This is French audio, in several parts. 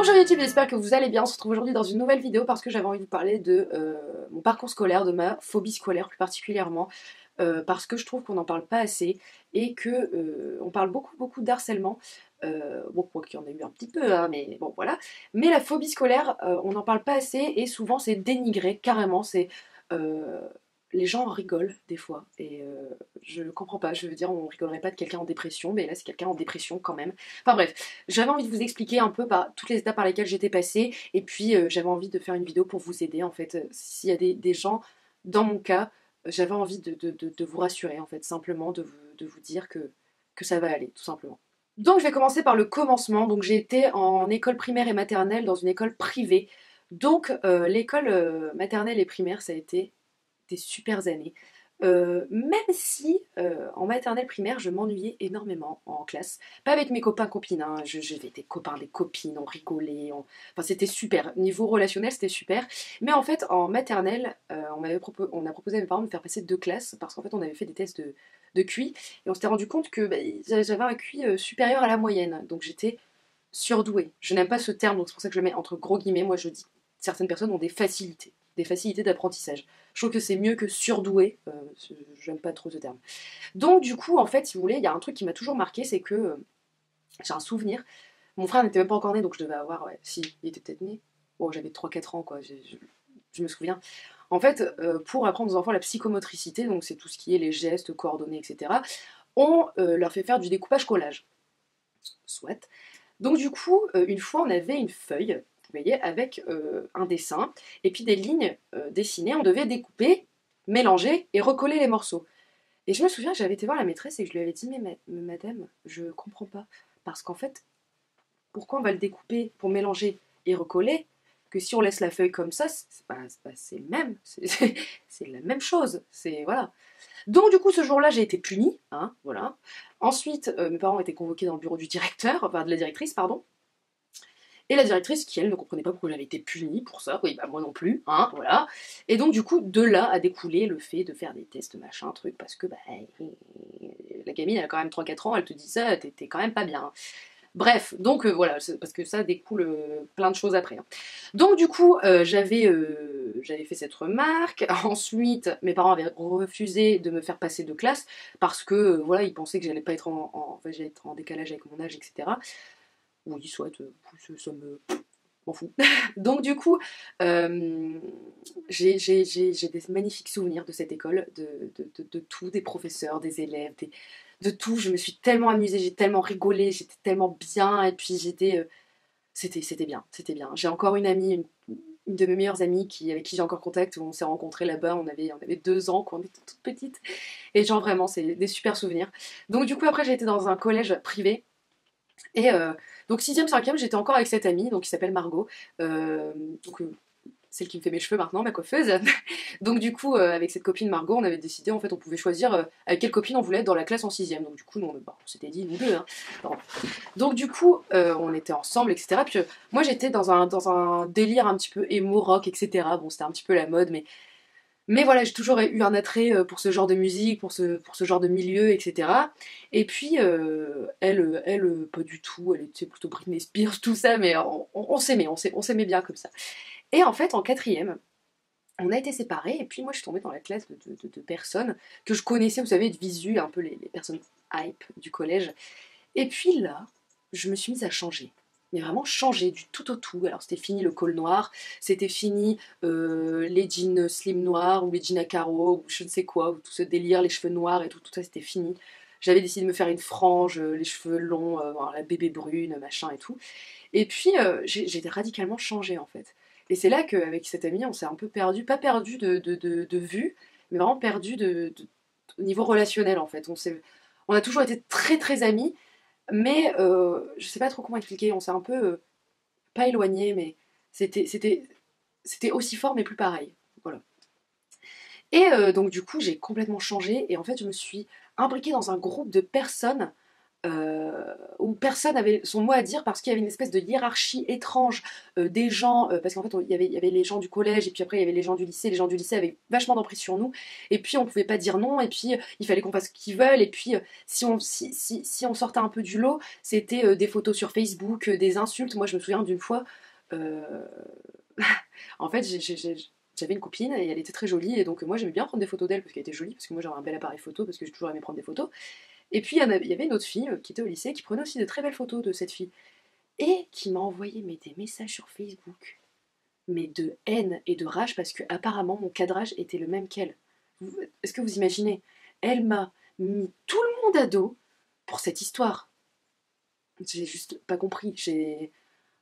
Bonjour YouTube, j'espère que vous allez bien. On se retrouve aujourd'hui dans une nouvelle vidéo parce que j'avais envie de vous parler de mon parcours scolaire, de ma phobie scolaire plus particulièrement, parce que je trouve qu'on n'en parle pas assez et que on parle beaucoup d'harcèlement. Bon, quoi qu'il y en ait eu un petit peu, hein, mais bon voilà. Mais la phobie scolaire, on n'en parle pas assez et souvent c'est dénigré, carrément. Euh, les gens en rigolent des fois et je comprends pas. Je veux dire, on rigolerait pas de quelqu'un en dépression, mais là c'est quelqu'un en dépression quand même. Enfin bref, j'avais envie de vous expliquer un peu toutes les étapes par lesquelles j'étais passée et puis j'avais envie de faire une vidéo pour vous aider en fait. S'il y a des gens dans mon cas, j'avais envie de vous rassurer en fait, simplement de vous dire que ça va aller, tout simplement. Donc je vais commencer par le commencement. Donc j'ai été en école primaire et maternelle dans une école privée. Donc l'école maternelle et primaire, ça a été des super années. Même si en maternelle primaire je m'ennuyais énormément en classe, pas avec mes copains copines, hein. J'avais des copains, des copines, on rigolait, enfin c'était super, niveau relationnel c'était super, mais en fait en maternelle on a proposé à mes parents de me faire passer 2 classes parce qu'en fait on avait fait des tests de QI et on s'était rendu compte que j'avais un QI supérieur à la moyenne, donc j'étais surdouée. Je n'aime pas ce terme, donc c'est pour ça que je le mets entre gros guillemets. Moi je dis que certaines personnes ont des facilités d'apprentissage. Je trouve que c'est mieux que surdoué, j'aime pas trop ce terme. Donc du coup, en fait, si vous voulez, il y a un truc qui m'a toujours marqué, c'est que j'ai un souvenir. Mon frère n'était même pas encore né, donc je devais avoir, ouais, si, il était peut-être né. Bon, j'avais 3 4 ans, quoi, je me souviens. En fait, pour apprendre aux enfants la psychomotricité, donc c'est tout ce qui est les gestes, coordonnées, etc., on leur fait faire du découpage-collage. Soit. Donc du coup, une fois, on avait une feuille, vous voyez, avec un dessin, et puis des lignes dessinées, on devait découper, mélanger et recoller les morceaux. Et je me souviens que j'avais été voir la maîtresse et que je lui avais dit, mais madame, je comprends pas. Parce qu'en fait, pourquoi on va le découper pour mélanger et recoller que si on laisse la feuille comme ça, c'est le même, c'est la même chose. C'est voilà. Donc du coup, ce jour-là, j'ai été punie, hein, voilà. Ensuite, mes parents étaient convoqués dans le bureau du directeur, enfin de la directrice, pardon. Et la directrice, qui elle ne comprenait pas pourquoi j'avais été punie pour ça, oui, bah moi non plus, hein, voilà. Et donc du coup, de là a découlé le fait de faire des tests, machin, truc, parce que bah, la gamine, elle a quand même 3 4 ans, elle te dit ça, t'es quand même pas bien. Bref, donc voilà, parce que ça découle plein de choses après, hein. Donc du coup, j'avais fait cette remarque. Ensuite, mes parents avaient refusé de me faire passer de classe parce que voilà, ils pensaient que j'allais pas être enfin, j'allais être en décalage avec mon âge, etc. Oui, soit, ça m'en fout. Donc du coup, j'ai des magnifiques souvenirs de cette école, de tout, des professeurs, des élèves, de tout. Je me suis tellement amusée, j'ai tellement rigolé, j'étais tellement bien, et puis c'était bien, c'était bien. J'ai encore une amie, une de mes meilleures amies avec qui j'ai encore contact, où on s'est rencontrés là-bas, on avait 2 ans, quand on était toute petite, et genre vraiment, c'est des super souvenirs. Donc du coup, après, j'ai été dans un collège privé, et donc 6e, 5e, j'étais encore avec cette amie, donc qui s'appelle Margot, euh, donc, celle qui me fait mes cheveux maintenant, ma coiffeuse. Donc du coup, avec cette copine Margot, on avait décidé, en fait, on pouvait choisir avec quelle copine on voulait être dans la classe en 6e. Donc du coup, nous, on s'était dit, nous deux, hein. Donc du coup, on était ensemble, etc. Puis moi, j'étais dans un délire un petit peu émo, rock, etc. Bon, c'était un petit peu la mode, mais voilà, j'ai toujours eu un attrait pour ce genre de musique, pour ce genre de milieu, etc. Et puis, pas du tout, elle était plutôt Britney Spears, tout ça, mais on s'aimait, on s'aimait bien comme ça. Et en fait, en 4e, on a été séparés, et puis moi je suis tombée dans la classe de personnes que je connaissais, vous savez, de visu, un peu les personnes hype du collège. Et puis là, je me suis mise à changer. Mais vraiment changer du tout au tout. Alors c'était fini le col noir, c'était fini les jeans slim noirs ou les jeans à carreaux ou je ne sais quoi, ou tout ce délire, les cheveux noirs et tout ça c'était fini. J'avais décidé de me faire une frange, les cheveux longs, la bébé brune, machin et tout. Et puis j'ai radicalement changé en fait. Et c'est là qu'avec cette amie, on s'est un peu perdu, pas perdu de vue, mais vraiment perdu au niveau relationnel en fait. On a toujours été très amis, mais je sais pas trop comment expliquer, on s'est un peu, pas éloigné, mais c'était aussi fort, mais plus pareil. Voilà. Et donc du coup, j'ai complètement changé, et en fait, je me suis imbriquée dans un groupe de personnes où personne avait son mot à dire parce qu'il y avait une espèce de hiérarchie étrange des gens, parce qu'en fait il y avait les gens du collège et puis après il y avait les gens du lycée. Les gens du lycée avaient vachement d'emprise sur nous et puis on pouvait pas dire non et puis il fallait qu'on fasse ce qu'ils veulent et puis si on sortait un peu du lot, c'était des photos sur Facebook, des insultes. Moi je me souviens d'une fois, euh, en fait j'avais une copine et elle était très jolie et donc moi j'aimais bien prendre des photos d'elle parce qu'elle était jolie, parce que moi j'avais un bel appareil photo parce que j'ai toujours aimé prendre des photos. Et puis il y avait une autre fille qui était au lycée qui prenait aussi de très belles photos de cette fille et qui m'a envoyé des messages sur Facebook, mais de haine et de rage parce que apparemment mon cadrage était le même qu'elle. Est-ce que vous imaginez? Elle m'a mis tout le monde à dos pour cette histoire. J'ai juste pas compris.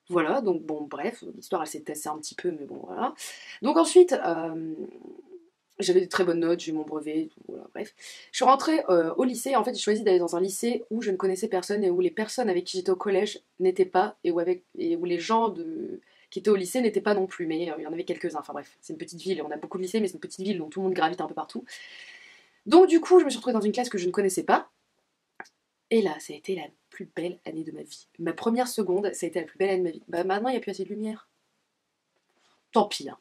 Voilà, donc bon, bref, l'histoire elle s'est tassée un petit peu, mais bon, voilà. Donc ensuite, j'avais des très bonnes notes, j'ai eu mon brevet, tout, voilà, bref. Je suis rentrée au lycée, en fait j'ai choisi d'aller dans un lycée où je ne connaissais personne et où les personnes avec qui j'étais au collège n'étaient pas, et où les gens qui étaient au lycée n'étaient pas non plus, mais il y en avait quelques-uns, enfin bref, c'est une petite ville, on a beaucoup de lycées, mais c'est une petite ville donc tout le monde gravite un peu partout. Donc du coup, je me suis retrouvée dans une classe que je ne connaissais pas, et là, ça a été la plus belle année de ma vie. Ma première seconde, ça a été la plus belle année de ma vie. Bah maintenant, il n'y a plus assez de lumière. Tant pis, hein.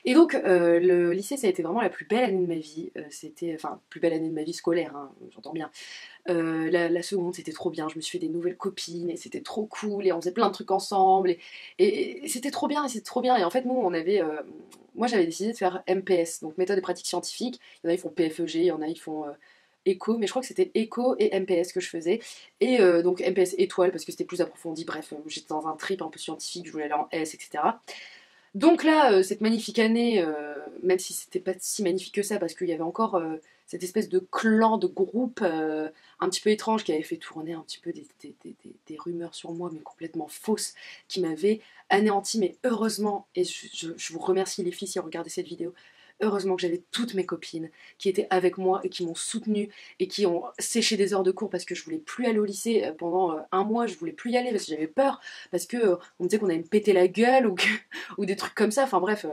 Et donc, le lycée, ça a été vraiment la plus belle année de ma vie. C'était, enfin, plus belle année de ma vie scolaire, hein, j'entends bien. La seconde, c'était trop bien. Je me suis fait des nouvelles copines et c'était trop cool. Et on faisait plein de trucs ensemble. Et c'était trop bien. Et c'était trop bien. Et en fait, nous, on avait. Moi, j'avais décidé de faire MPS, donc méthode et pratique scientifique. Il y en a, ils font PFEG, il y en a, ils font. Éco, mais je crois que c'était éco et MPS que je faisais. Et donc MPS étoile parce que c'était plus approfondi. Bref, j'étais dans un trip un peu scientifique, je voulais aller en S, etc. Donc là, cette magnifique année, même si c'était pas si magnifique que ça, parce qu'il y avait encore cette espèce de clan, de groupe un petit peu étrange qui avait fait tourner un petit peu des rumeurs sur moi, mais complètement fausses, qui m'avaient anéanti. Mais heureusement, et je vous remercie les filles si vous regardez cette vidéo, heureusement que j'avais toutes mes copines qui étaient avec moi et qui m'ont soutenue et qui ont séché des heures de cours parce que je voulais plus aller au lycée pendant un mois, je voulais plus y aller parce que j'avais peur, parce que on me disait qu'on allait me péter la gueule ou des trucs comme ça. Enfin bref,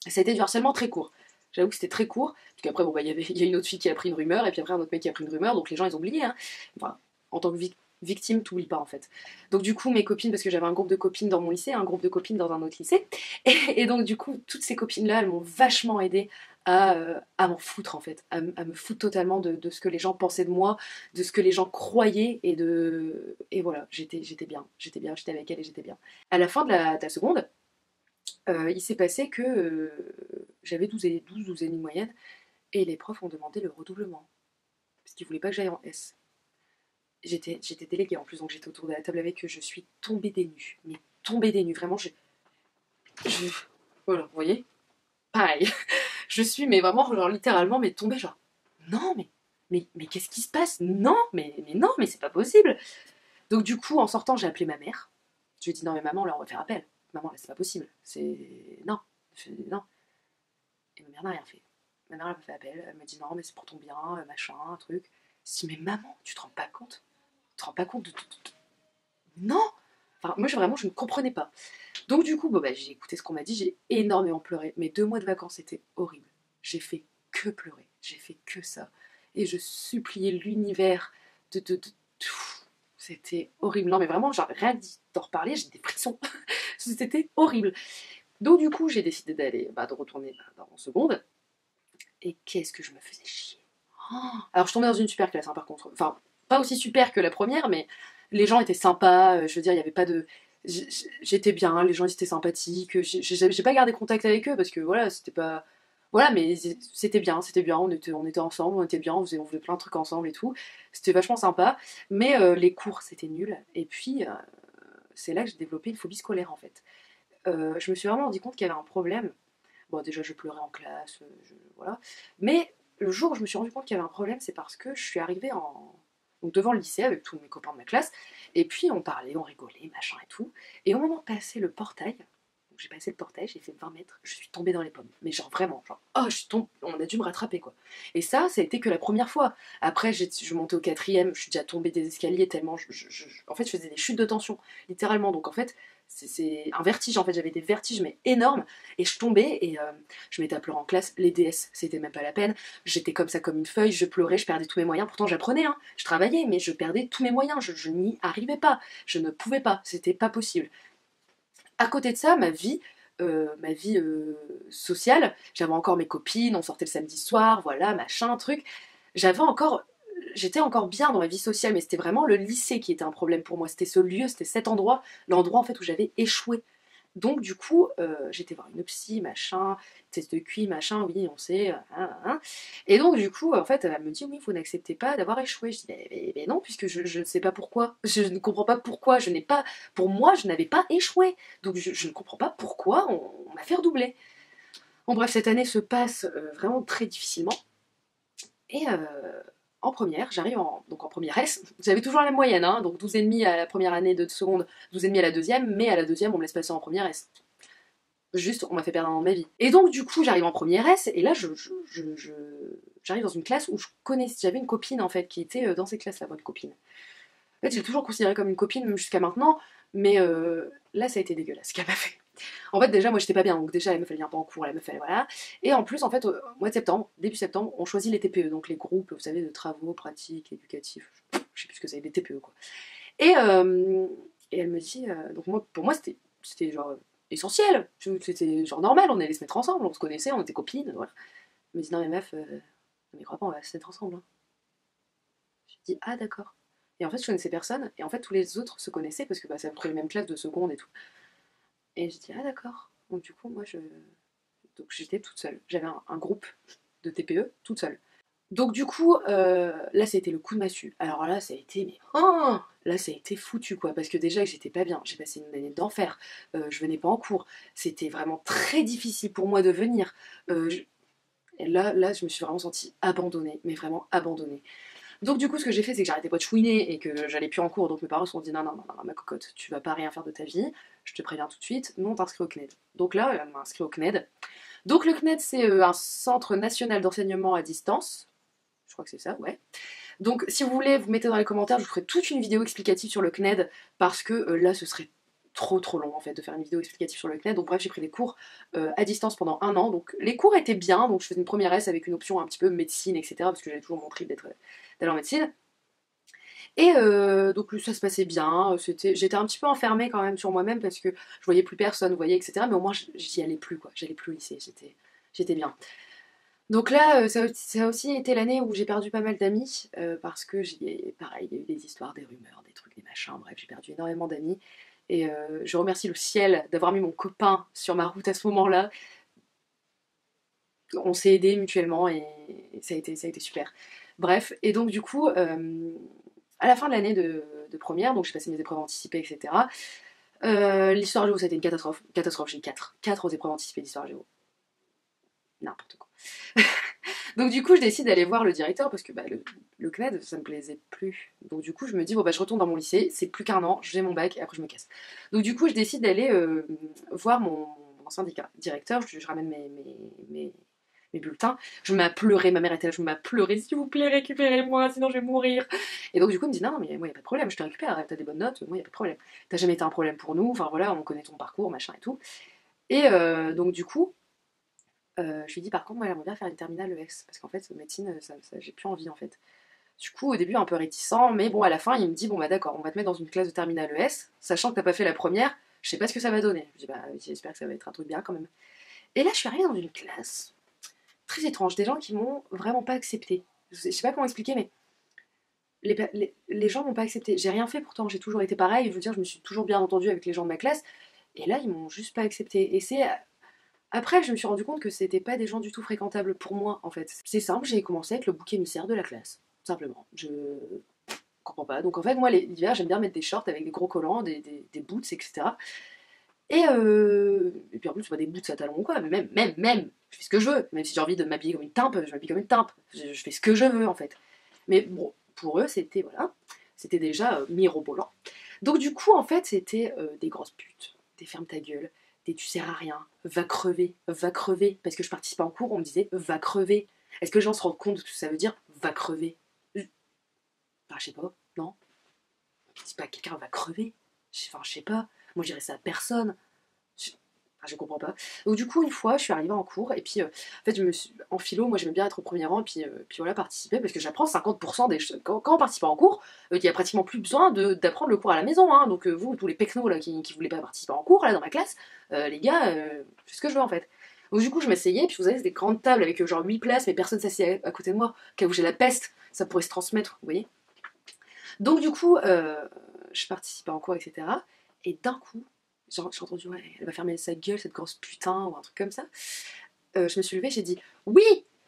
ça a été du harcèlement très court. J'avoue que c'était très court, parce qu'après, bon, bah, il y a une autre fille qui a pris une rumeur, et puis après un autre mec qui a pris une rumeur, donc les gens ils ont oublié. Hein. Enfin, en tant que victime, t'oublies pas en fait. Donc du coup, mes copines, parce que j'avais un groupe de copines dans mon lycée, un groupe de copines dans un autre lycée, et donc du coup, toutes ces copines-là, elles m'ont vachement aidée à m'en foutre en fait, à me foutre totalement de ce que les gens pensaient de moi, de ce que les gens croyaient, et voilà, j'étais bien, j'étais avec elles et j'étais bien. À la fin de la seconde, il s'est passé que j'avais 12 et demi de moyenne et les profs ont demandé le redoublement parce qu'ils voulaient pas que j'aille en S. J'étais déléguée en plus, donc j'étais autour de la table avec eux. Je suis tombée des nues, mais tombée des nues, vraiment. Voilà, vous voyez, pareil. Je suis, mais vraiment, genre littéralement, mais tombée, genre non, mais qu'est-ce qui se passe? Non, mais non, mais c'est pas possible. Donc du coup, en sortant, j'ai appelé ma mère. Je lui ai dit non, mais maman, là, on va faire appel. Maman, là, c'est pas possible. C'est non, non. Et ma mère n'a rien fait. Ma mère, elle m'a fait appel, elle m'a dit non, mais c'est pour ton bien, machin, un truc. Je dis, mais maman, tu te rends pas compte? Tu te rends pas compte Non. Enfin, moi, vraiment, je ne comprenais pas. Donc, du coup, bon, bah, j'ai écouté ce qu'on m'a dit, j'ai énormément pleuré. Mes 2 mois de vacances étaient horribles. J'ai fait que pleurer, j'ai fait que ça. Et je suppliais l'univers de. C'était horrible. Non, mais vraiment, genre, rien que d'en reparler, j'ai des frissons. C'était horrible. Donc, du coup, j'ai décidé d'aller, de retourner en seconde. Et qu'est-ce que je me faisais chier. Oh, alors je tombais dans une super classe hein, par contre. Enfin, pas aussi super que la première, mais les gens étaient sympas. Je veux dire, il n'y avait pas de... J'étais bien, les gens étaient sympathiques. J'ai pas gardé contact avec eux parce que voilà, c'était pas... Voilà, mais c'était bien, on était ensemble, on était bien, on faisait plein de trucs ensemble et tout. C'était vachement sympa. Mais les cours, c'était nul. Et puis, c'est là que j'ai développé une phobie scolaire en fait. Je me suis vraiment rendu compte qu'il y avait un problème. Bon, déjà, je pleurais en classe, voilà. Mais le jour où je me suis rendu compte qu'il y avait un problème, c'est parce que je suis arrivée donc devant le lycée avec tous mes copains de ma classe, et puis on parlait, on rigolait, machin et tout. Et au moment de passer le portail, j'ai passé le portail, j'ai fait 20 mètres, je suis tombée dans les pommes. Mais genre vraiment, genre, oh, je suis tombée, on a dû me rattraper quoi. Et ça a été que la première fois. Après, je montais au quatrième, je suis déjà tombée des escaliers tellement, en fait, je faisais des chutes de tension, littéralement. Donc en fait, c'est un vertige, en fait, j'avais des vertiges mais énormes, et je tombais, et je m'étais à pleurer en classe, les DS, c'était même pas la peine, j'étais comme ça comme une feuille, je pleurais, je perdais tous mes moyens, pourtant j'apprenais, hein, je travaillais, mais je perdais tous mes moyens, je n'y arrivais pas, je ne pouvais pas, c'était pas possible. À côté de ça, ma vie sociale, j'avais encore mes copines, on sortait le samedi soir, voilà, machin, truc, j'avais encore j'étais encore bien dans ma vie sociale, mais c'était vraiment le lycée qui était un problème pour moi. C'était ce lieu, c'était cet endroit, l'endroit en fait où j'avais échoué. Donc du coup, j'étais voir une psy, machin, test de QI, machin, oui, on sait, hein. Et donc du coup, en fait, elle me dit, oui, vous n'acceptez pas d'avoir échoué. Je dis, mais non, puisque je ne sais pas pourquoi. Je ne comprends pas pourquoi. Je n'ai pas, pour moi, je n'avais pas échoué. Donc je ne comprends pas pourquoi on m'a fait redoubler. Bon bref, cette année se passe vraiment très difficilement. Et en première, j'arrive donc en première S, j'avais toujours la même moyenne, hein, donc 12,5 à la première année de seconde, 12,5 à la deuxième, mais à la deuxième, on me laisse passer en première S. Juste, on m'a fait perdre un an de ma vie. Et donc, du coup, j'arrive en première S, et là, j'arrive dans une classe où j'avais une copine, en fait, qui était dans ces classes-là, votre copine. En fait, j'ai toujours considéré comme une copine, même jusqu'à maintenant, mais là, ça a été dégueulasse, ce qu'elle m'a fait. En fait, déjà, moi, j'étais pas bien, donc déjà, la meuf, elle vient pas en cours, la meuf, elle, voilà. Et en plus, en fait, au mois de septembre, début septembre, on choisit les TPE, donc les groupes, vous savez, de travaux pratiques, éducatifs, je sais plus ce que c'est, les TPE, quoi. Et, euh, et elle me dit, donc moi, pour moi, c'était genre essentiel, c'était genre normal, on allait se mettre ensemble, on se connaissait, on était copines, voilà. Elle me dit, non, mais meuf, mais crois pas, on va se mettre ensemble, hein. Je dis, ah, d'accord. Et en fait, je connaissais personne, et en fait, tous les autres se connaissaient, parce que bah, ça pris les mêmes classes de seconde et tout. Et je dis, ah, d'accord. Donc, du coup, donc j'étais toute seule. J'avais un groupe de TPE toute seule. Donc du coup, là ça a été le coup de massue. Alors là ça a été, mais oh, là ça a été foutu quoi, parce que déjà j'étais pas bien, j'ai passé une année d'enfer, je venais pas en cours, c'était vraiment très difficile pour moi de venir. Et là je me suis vraiment sentie abandonnée, mais vraiment abandonnée. Donc du coup ce que j'ai fait c'est que j'arrêtais pas de chouiner et que j'allais plus en cours, donc mes parents se sont dit non, non, non, non, ma cocotte, tu vas pas rien faire de ta vie, je te préviens tout de suite, non t'inscris au CNED. Donc là elle m'a inscrit au CNED. Donc le CNED c'est un centre national d'enseignement à distance. Je crois que c'est ça, ouais. Donc si vous voulez, vous mettez dans les commentaires, je vous ferai toute une vidéo explicative sur le CNED, parce que là ce serait trop long en fait de faire une vidéo explicative sur le CNED. Donc bref, j'ai pris des cours à distance pendant un an. Donc les cours étaient bien, donc je faisais une première S avec une option un petit peu médecine, etc. Parce que j'avais toujours mon trip d'aller en médecine. Et donc ça se passait bien, j'étais un petit peu enfermée quand même sur moi-même parce que je voyais plus personne, vous voyez, etc. Mais au moins j'y allais plus, quoi. J'allais plus au lycée, j'étais bien. Donc là, ça a aussi été l'année où j'ai perdu pas mal d'amis, parce que pareil, il y a eu des histoires, des rumeurs, des trucs, des machins, bref, j'ai perdu énormément d'amis. Et je remercie le ciel d'avoir mis mon copain sur ma route à ce moment-là. On s'est aidés mutuellement et ça a été super. Bref, et donc du coup, à la fin de l'année de première, donc j'ai passé mes épreuves anticipées, etc. L'histoire géo, ça a été une catastrophe. Catastrophe, j'ai 4 aux épreuves anticipées d'histoire géo. N'importe quoi. Donc du coup, je décide d'aller voir le directeur parce que bah, le CNED, ça me plaisait plus. Donc du coup, je me dis, bon bah je retourne dans mon lycée, c'est plus qu'un an, j'ai mon bac et après je me casse. Donc du coup, je décide d'aller voir mon ancien directeur, je ramène mes bulletins. Je me mets à pleurer, ma mère était là, je me mets à pleurer, s'il vous plaît, récupérez-moi, sinon je vais mourir. Et donc du coup, il me dit, non, mais moi, il n'y a pas de problème, je te récupère, t'as des bonnes notes, moi, il n'y a pas de problème. T'as jamais été un problème pour nous, enfin voilà, on connaît ton parcours, machin et tout. Et donc du coup, je lui dis par contre, moi j'aimerais bien faire une terminale ES, parce qu'en fait, médecine, j'ai plus envie en fait. Du coup, au début, un peu réticent, mais bon, à la fin, il me dit, bon bah d'accord, on va te mettre dans une classe de terminale ES, sachant que t'as pas fait la première, je sais pas ce que ça va donner. Je dis, bah j'espère que ça va être un truc bien quand même. Et là, je suis arrivée dans une classe très étrange, des gens qui m'ont vraiment pas accepté. Je sais pas comment expliquer, mais les gens m'ont pas accepté. J'ai rien fait pourtant, j'ai toujours été pareil, je veux dire, je me suis toujours bien entendue avec les gens de ma classe, et là, ils m'ont juste pas accepté. Et c'est après, je me suis rendu compte que c'était pas des gens du tout fréquentables pour moi, en fait. C'est simple, j'ai commencé à être le bouc émissaire de la classe. Simplement. Je comprends pas. Donc en fait, moi, l'hiver, j'aime bien mettre des shorts avec des gros collants, des boots, etc. Et puis en plus, c'est pas des boots à talons ou quoi, mais même, je fais ce que je veux. Même si j'ai envie de m'habiller comme une timpe, je m'habille comme une timpe. Je fais ce que je veux, en fait. Mais bon, pour eux, voilà, c'était déjà mirobolant. Donc du coup, en fait, c'était des grosses putes, des ferme ta gueule, tu sers à rien, va crever, parce que je participais en cours, on me disait va crever. Est-ce que les gens se rendent compte de ce que ça veut dire va crever? Enfin, je sais pas, non. Je dis pas quelqu'un va crever. Enfin, je sais pas. Moi, je dirais ça à personne. Je comprends pas. Donc du coup, une fois, je suis arrivée en cours, et puis en fait, en philo, moi j'aimais bien être au premier rang, et puis voilà, participer, parce que j'apprends 50% des choses. Quand on participe en cours, il y a pratiquement plus besoin d'apprendre le cours à la maison, hein. Donc vous, tous les pecnos là, qui voulaient pas participer en cours, là, dans ma classe, les gars, je fais ce que je veux en fait. Donc du coup, je m'asseyais, puis vous savez, c'est des grandes tables avec genre 8 places, mais personne s'assied à côté de moi, cas où j'ai la peste, ça pourrait se transmettre, vous voyez. Donc du coup, je participais en cours, etc. Et d'un coup, j'ai entendu, ouais, elle va fermer sa gueule, cette grosse putain, ou un truc comme ça. Je me suis levée, j'ai dit, oui,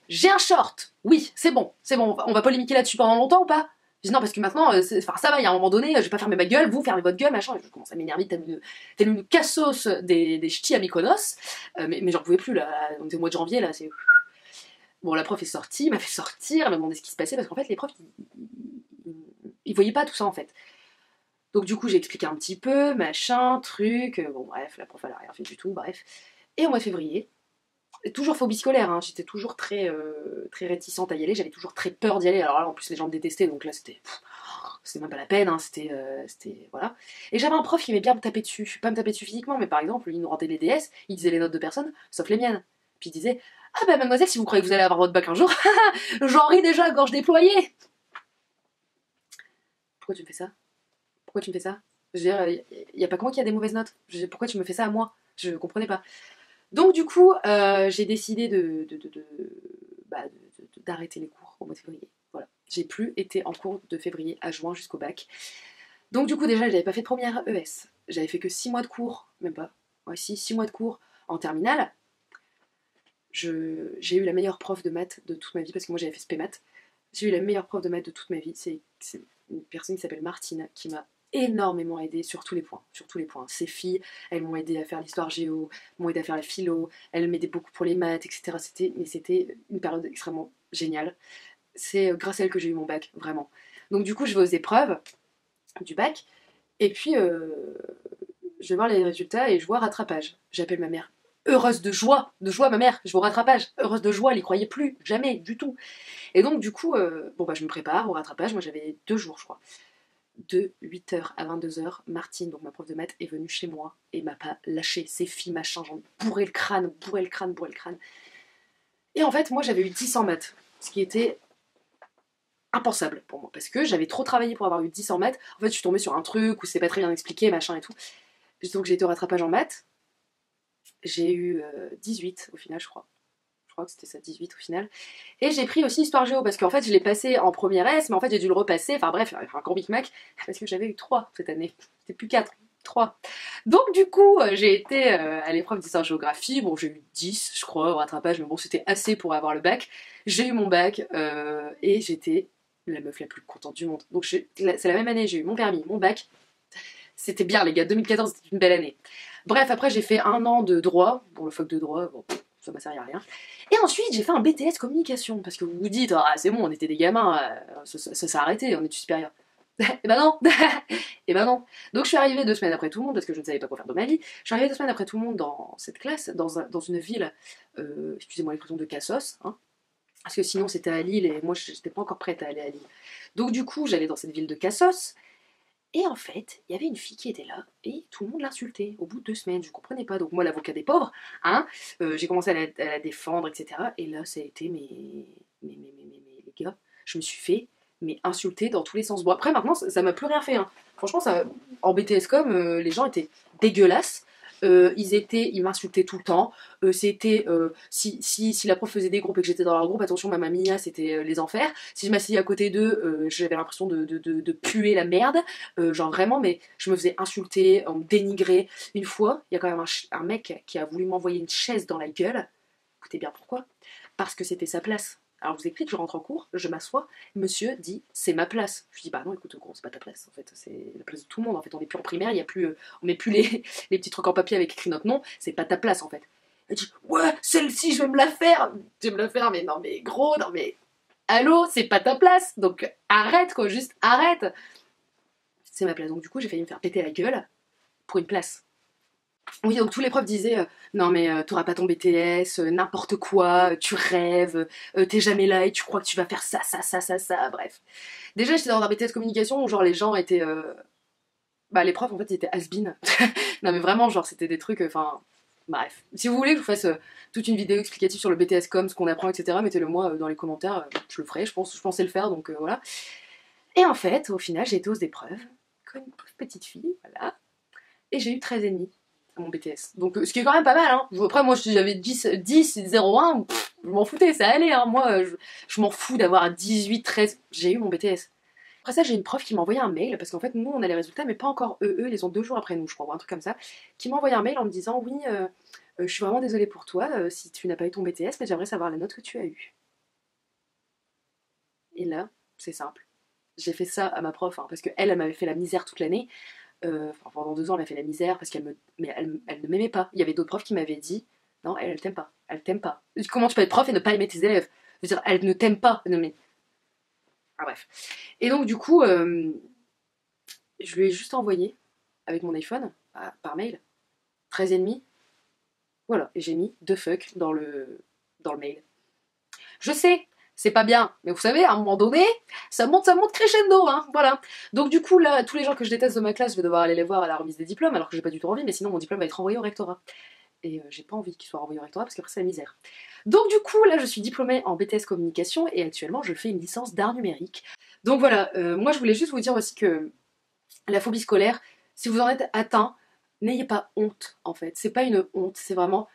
j'ai un short. Oui, c'est bon, on va polémiquer là-dessus pendant longtemps ou pas? J'ai dit non, parce que maintenant, ça va, il y a un moment donné, je vais pas fermer ma gueule, vous fermez votre gueule, machin. Je commence à m'énerver telle une cassos des ch'tis à Mykonos. Mais j'en pouvais plus, là. On était au mois de janvier, là, c'est... Bon, la prof est sortie, m'a fait sortir, elle m'a demandé ce qui se passait, parce qu'en fait, les profs, ils voyaient pas tout ça, en fait. Donc du coup, j'ai expliqué un petit peu, machin, truc, bon bref, la prof elle a rien fait du tout, bref. Et au mois de février, toujours phobie scolaire, hein, j'étais toujours très réticente à y aller, j'avais toujours très peur d'y aller, alors là en plus les gens me détestaient, donc là c'était même pas la peine, hein, c'était voilà. Et j'avais un prof qui aimait bien me taper dessus, pas me taper dessus physiquement, mais par exemple, il nous rendait les DS, il disait les notes de personne, sauf les miennes. Puis il disait, ah bah mademoiselle, si vous croyez que vous allez avoir votre bac un jour, j'en ris déjà, gorge déployée. Pourquoi tu me fais ça? Pourquoi tu me fais ça? Je veux dire, il n'y a pas que moi qui a des mauvaises notes. Pourquoi tu me fais ça à moi? Je comprenais pas. Donc du coup, j'ai décidé d'arrêter les cours au mois de février. Voilà. J'ai plus été en cours de février à juin jusqu'au bac. Donc du coup, déjà, je n'avais pas fait de première ES. J'avais fait que 6 mois de cours, même pas. Ouais, si, 6 mois de cours en terminale. J'ai eu la meilleure prof de maths de toute ma vie, parce que moi j'avais fait spé maths. J'ai eu la meilleure prof de maths de toute ma vie. C'est une personne qui s'appelle Martine, qui m'a énormément aidée sur tous les points. Sur tous les points. Ces filles, elles m'ont aidé à faire l'histoire géo, m'ont aidé à faire la philo, elles m'aidaient beaucoup pour les maths, etc. C'était une période extrêmement géniale. C'est grâce à elle que j'ai eu mon bac, vraiment. Donc du coup, je vais aux épreuves du bac, et puis je vais voir les résultats et je vois rattrapage. J'appelle ma mère. Heureuse de joie ma mère, je vais au rattrapage. Heureuse de joie, elle y croyait plus, jamais, du tout. Et donc du coup, bon bah je me prépare au rattrapage, moi j'avais 2 jours je crois. De 8h à 22h, Martine, donc ma prof de maths, est venue chez moi et m'a pas lâché. Ses filles, machin, j'en bourré le crâne, bourré le crâne, bourré le crâne. Et en fait, moi j'avais eu 10 en maths, ce qui était impensable pour moi, parce que j'avais trop travaillé pour avoir eu 10 en maths. En fait, je suis tombée sur un truc où c'est pas très bien expliqué, machin et tout. Donc j'ai été au rattrapage en maths. J'ai eu 18 au final, je crois. Je crois que c'était ça, 18 au final. Et j'ai pris aussi Histoire Géo, parce qu'en fait, je l'ai passé en première S, mais en fait, j'ai dû le repasser. Enfin bref, un gros micmac, parce que j'avais eu 3 cette année. C'était plus 4, 3. Donc du coup, j'ai été à l'épreuve d'histoire-géographie. Bon, j'ai eu 10, je crois, au rattrapage, mais bon, c'était assez pour avoir le bac. J'ai eu mon bac, et j'étais la meuf la plus contente du monde. Donc c'est la même année, j'ai eu mon permis, mon bac. C'était bien, les gars, 2014, c'était une belle année. Bref, après, j'ai fait 1 an de droit. Bon, le fac de droit, bon, ça m'a servi à rien. Et ensuite, j'ai fait un BTS communication. Parce que vous vous dites, ah, c'est bon, on était des gamins, ça s'est arrêté, on est du supérieur. Et ben non. Et ben non. Donc je suis arrivée 2 semaines après tout le monde, parce que je ne savais pas quoi faire de ma vie. Je suis arrivée 2 semaines après tout le monde dans cette classe, dans une ville, excusez-moi l'expression, de Cassos, hein, parce que sinon c'était à Lille, et moi je n'étais pas encore prête à aller à Lille. Donc du coup, j'allais dans cette ville de Cassos, et en fait, il y avait une fille qui était là, et tout le monde l'insultait, au bout de 2 semaines, je comprenais pas. Donc moi, l'avocat des pauvres, hein, j'ai commencé à la défendre, etc. Et là, ça a été, les gars, je me suis fait, insulter dans tous les sens. Bon, après, maintenant, ça m'a plus rien fait, hein. Franchement, en BTS com, les gens étaient dégueulasses. Ils m'insultaient tout le temps. C'était si la prof faisait des groupes et que j'étais dans leur groupe, attention, ma mamia, c'était les enfers. Si je m'asseyais à côté d'eux, j'avais l'impression de puer la merde. Genre vraiment, mais je me faisais insulter, on me dénigrait. Une fois, il y a quand même un mec qui a voulu m'envoyer une chaise dans la gueule. Écoutez bien pourquoi. Parce que c'était sa place. Alors je vous explique, je rentre en cours, je m'assois, monsieur dit c'est ma place. Je dis bah non, écoute, gros, c'est pas ta place, en fait, c'est la place de tout le monde, en fait, on n'est plus en primaire, il y a plus, on met plus les petits trucs en papier avec écrit notre nom, c'est pas ta place en fait. Elle dit ouais, celle-ci je vais me la faire, mais non mais gros, non mais allô, c'est pas ta place, donc arrête quoi, juste arrête. C'est ma place, donc du coup j'ai failli me faire péter la gueule pour une place. Oui, donc tous les profs disaient non mais t'auras pas ton BTS, n'importe quoi, tu rêves, t'es jamais là et tu crois que tu vas faire ça, ça, ça, ça, ça, bref. Déjà j'étais dans un BTS communication où genre les gens étaient... Bah les profs en fait ils étaient has-been. Non mais vraiment genre c'était des trucs, enfin... bref. Si vous voulez que je vous fasse toute une vidéo explicative sur le BTS com, ce qu'on apprend, etc., mettez-le moi dans les commentaires, je le ferai, je pensais le faire, donc voilà. Et en fait, au final, j'ai été aux épreuves, comme une pauvre petite fille, voilà, et j'ai eu 13,5 à mon BTS. Donc ce qui est quand même pas mal, hein. Après moi si j'avais 10 0,1, je m'en foutais, ça allait, hein. Moi je m'en fous d'avoir 18, 13, j'ai eu mon BTS. Après ça, j'ai une prof qui m'a envoyé un mail, parce qu'en fait, nous, on a les résultats, mais pas encore eux. Eux, ils les ont 2 jours après nous, je crois, ou un truc comme ça. Qui m'a envoyé un mail en me disant oui, je suis vraiment désolée pour toi si tu n'as pas eu ton BTS, mais j'aimerais savoir la note que tu as eue. Et là, c'est simple. J'ai fait ça à ma prof, hein, parce qu'elle, elle m'avait fait la misère toute l'année. Enfin, pendant 2 ans, elle m'a fait la misère parce qu'elle me... mais elle ne m'aimait pas. Il y avait d'autres profs qui m'avaient dit non, elle t'aime pas. Elle t'aime pas. Comment tu peux être prof et ne pas aimer tes élèves? Je veux dire, elle ne t'aime pas. Non, mais... Ah, bref. Et donc, du coup, je lui ai juste envoyé avec mon iPhone, par mail, 13,5. Voilà, et j'ai mis de fuck dans le mail. Je sais, c'est pas bien, mais vous savez, à un moment donné, ça monte crescendo, hein, voilà. Donc du coup, là, tous les gens que je déteste de ma classe, je vais devoir aller les voir à la remise des diplômes, alors que j'ai pas du tout envie, mais sinon mon diplôme va être envoyé au rectorat. Et j'ai pas envie qu'il soit renvoyé au rectorat, parce qu'après c'est la misère. Donc du coup, là, je suis diplômée en BTS Communication, et actuellement, je fais une licence d'art numérique. Donc voilà, moi je voulais juste vous dire aussi que la phobie scolaire, si vous en êtes atteint, n'ayez pas honte, en fait. C'est pas une honte, c'est vraiment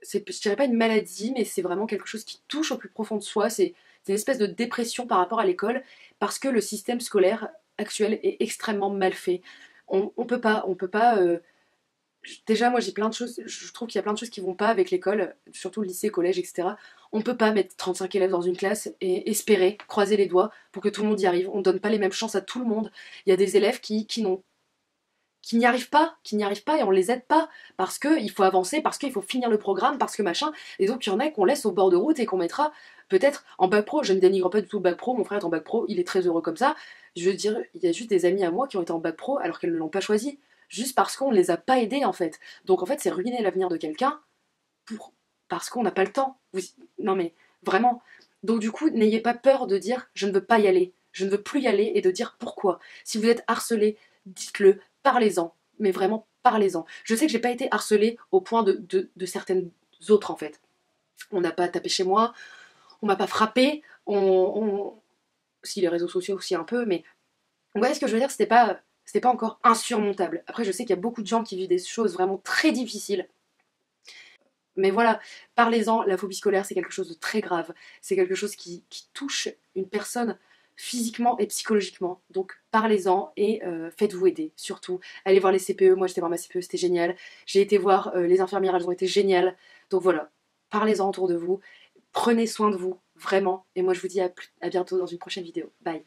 je dirais pas une maladie, mais c'est vraiment quelque chose qui touche au plus profond de soi. C'est une espèce de dépression par rapport à l'école, parce que le système scolaire actuel est extrêmement mal fait. On peut pas. Déjà, moi j'ai plein de choses. Je trouve qu'il y a plein de choses qui vont pas avec l'école, surtout le lycée, collège, etc. On peut pas mettre 35 élèves dans une classe et espérer, croiser les doigts pour que tout le monde y arrive. On donne pas les mêmes chances à tout le monde. Il y a des élèves qui n'ont qui n'y arrivent pas et on les aide pas parce qu'il faut avancer, parce qu'il faut finir le programme, parce que machin. Et donc il y en a qu'on laisse au bord de route et qu'on mettra peut-être en bac pro. Je ne dénigre pas du tout le bac pro, mon frère est en bac pro, il est très heureux comme ça. Je veux dire, il y a juste des amis à moi qui ont été en bac pro alors qu'elles ne l'ont pas choisi, juste parce qu'on ne les a pas aidés en fait. Donc en fait, c'est ruiner l'avenir de quelqu'un pour... parce qu'on n'a pas le temps. Non mais vraiment. Donc du coup, n'ayez pas peur de dire je ne veux pas y aller, je ne veux plus y aller et de dire pourquoi. Si vous êtes harcelé, dites-le, parlez-en, mais vraiment parlez-en. Je sais que j'ai pas été harcelée au point de certaines autres en fait. On n'a pas tapé chez moi, on m'a pas frappé, si les réseaux sociaux aussi un peu, mais vous voyez ce que je veux dire, c'était pas encore insurmontable. Après, je sais qu'il y a beaucoup de gens qui vivent des choses vraiment très difficiles. Mais voilà, parlez-en, la phobie scolaire, c'est quelque chose de très grave. C'est quelque chose qui touche une personne physiquement et psychologiquement. Donc parlez-en et faites-vous aider, surtout. Allez voir les CPE, moi j'étais voir ma CPE, c'était génial. J'ai été voir les infirmières, elles ont été géniales. Donc voilà, parlez-en autour de vous. Prenez soin de vous, vraiment. Et moi je vous dis à bientôt dans une prochaine vidéo. Bye.